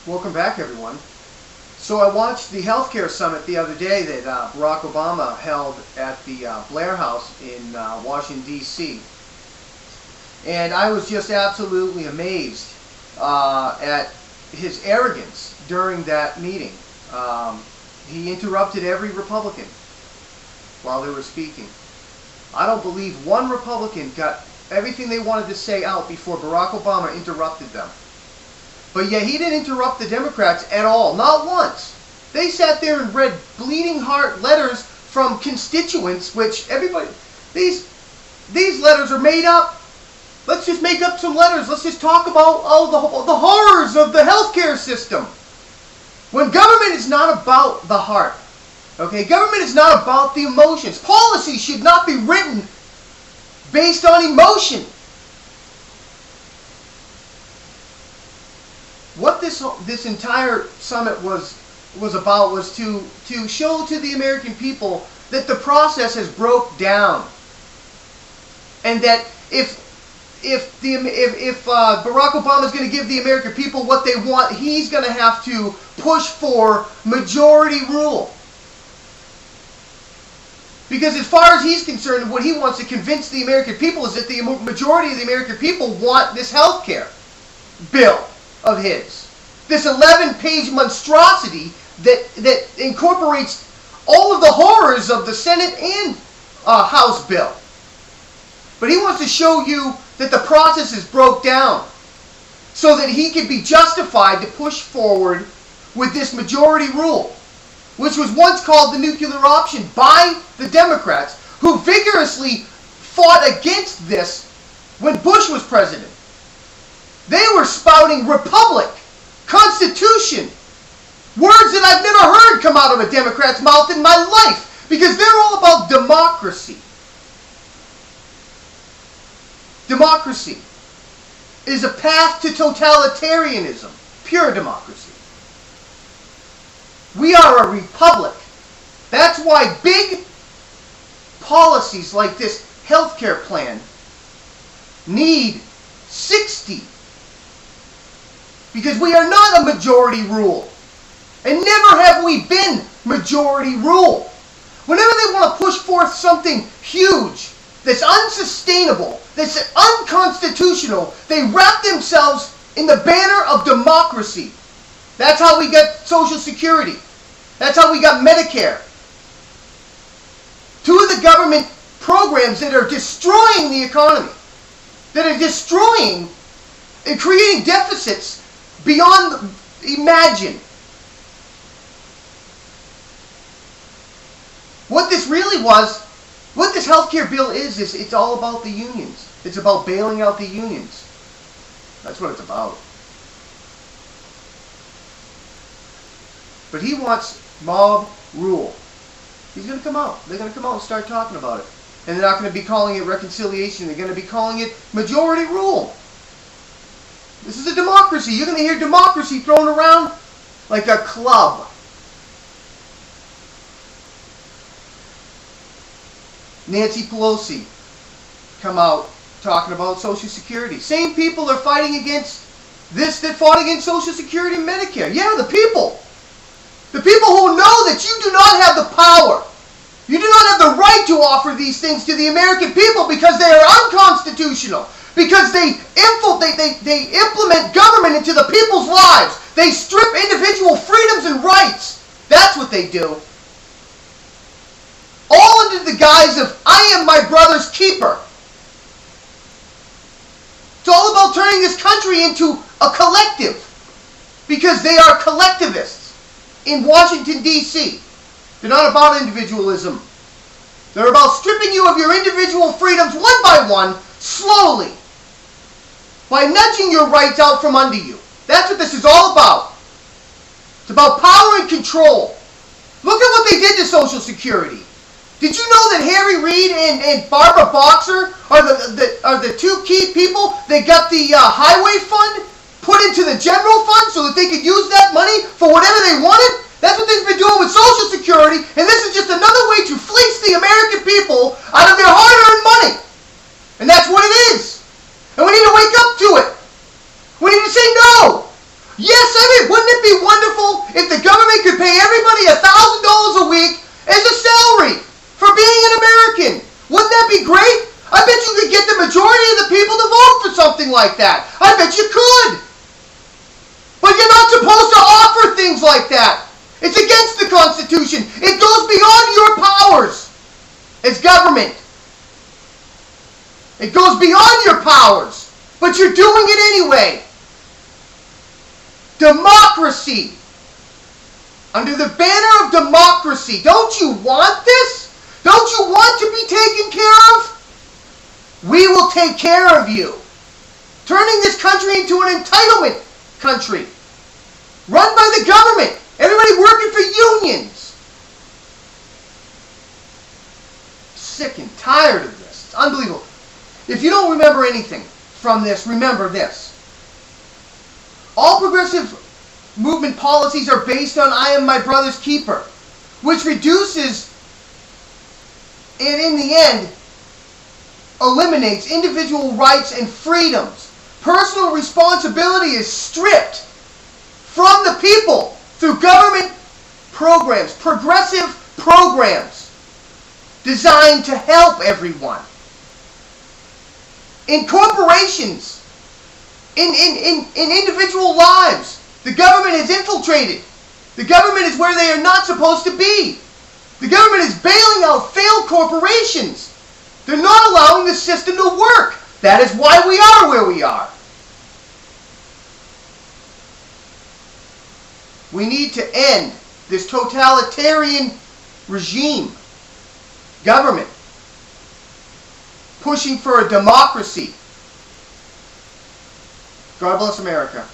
Welcome back, everyone. So I watched the healthcare summit the other day that Barack Obama held at the Blair House in Washington, D.C. And I was just absolutely amazed at his arrogance during that meeting. He interrupted every Republican while they were speaking. I don't believe one Republican got everything they wanted to say out before Barack Obama interrupted them. But yet he didn't interrupt the Democrats at all, not once. They sat there and read bleeding heart letters from constituents, which everybody, these letters are made up. Let's just make up some letters. Let's just talk about all the horrors of the healthcare system. When government is not about the heart, okay? Government is not about the emotions. Policy should not be written based on emotion. What this entire summit was about was to show to the American people that the process has broke down, and that if Barack Obama is going to give the American people what they want, he's going to have to push for majority rule. Because as far as he's concerned, what he wants to convince the American people is that the majority of the American people want this health care bill of his. This 11-page monstrosity that incorporates all of the horrors of the Senate and House bill. But he wants to show you that the process is broke down so that he can be justified to push forward with this majority rule, which was once called the nuclear option by the Democrats, who vigorously fought against this when Bush was president. They were spouting republic, constitution, words that I've never heard come out of a Democrat's mouth in my life, because they're all about democracy. Democracy is a path to totalitarianism, pure democracy. We are a republic. That's why big policies like this healthcare plan need 60. Because we are not a majority rule. And never have we been majority rule. Whenever they want to push forth something huge, that's unsustainable, that's unconstitutional, they wrap themselves in the banner of democracy. That's how we got Social Security. That's how we got Medicare. Two of the government programs that are destroying the economy, that are destroying and creating deficits beyond imagine. What this really was, what this healthcare bill is it's all about the unions. It's about bailing out the unions. That's what it's about. But he wants mob rule. He's going to come out. They're going to come out and start talking about it. And they're not going to be calling it reconciliation. They're going to be calling it majority rule. This is a democracy. You're going to hear democracy thrown around like a club. Nancy Pelosi come out talking about Social Security. Same people are fighting against this that fought against Social Security and Medicare. Yeah, the people. The people who know that you do not have the power. You do not have the right to offer these things to the American people because they are unconstitutional. Because they implement government into the people's lives. They strip individual freedoms and rights. That's what they do. All under the guise of, I am my brother's keeper. It's all about turning this country into a collective. Because they are collectivists in Washington, D.C. They're not about individualism. They're about stripping you of your individual freedoms one by one, slowly. By nudging your rights out from under you. That's what this is all about. It's about power and control. Look at what they did to Social Security. Did you know that Harry Reid and Barbara Boxer are the two key people that got the highway fund put into the general fund so that they could use that money for whatever they wanted? That's what they've been doing with Social Security, and this is just another way to fleece the American people out of their hard-earned money. And that's what it is. And we need to wake up to it. We need to say no. Yes, I mean, wouldn't it if the government could pay everybody $1,000 a week as a salary for being an American. Wouldn't that be great? I bet you could get the majority of the people to vote for something like that. I bet you could. But you're not supposed to offer things like that. It's against the Constitution. It goes beyond your powers as government. It goes beyond your powers. But you're doing it anyway. Democracy. Under the banner of democracy. Don't you want this? Don't you want to be taken care of? We will take care of you. Turning this country into an entitlement country. Run by the government. Everybody working for unions. Sick and tired of this. It's unbelievable. If you don't remember anything from this, remember this. All progressive movement policies are based on I am my brother's keeper, which reduces and in the end eliminates individual rights and freedoms. Personal responsibility is stripped from the people through government programs, progressive programs designed to help everyone. In corporations, in individual lives, the government is infiltrated. The government is where they are not supposed to be. The government is bailing out failed corporations. They're not allowing the system to work. That is why we are where we are. We need to end this totalitarian regime, government, pushing for a democracy. God bless America.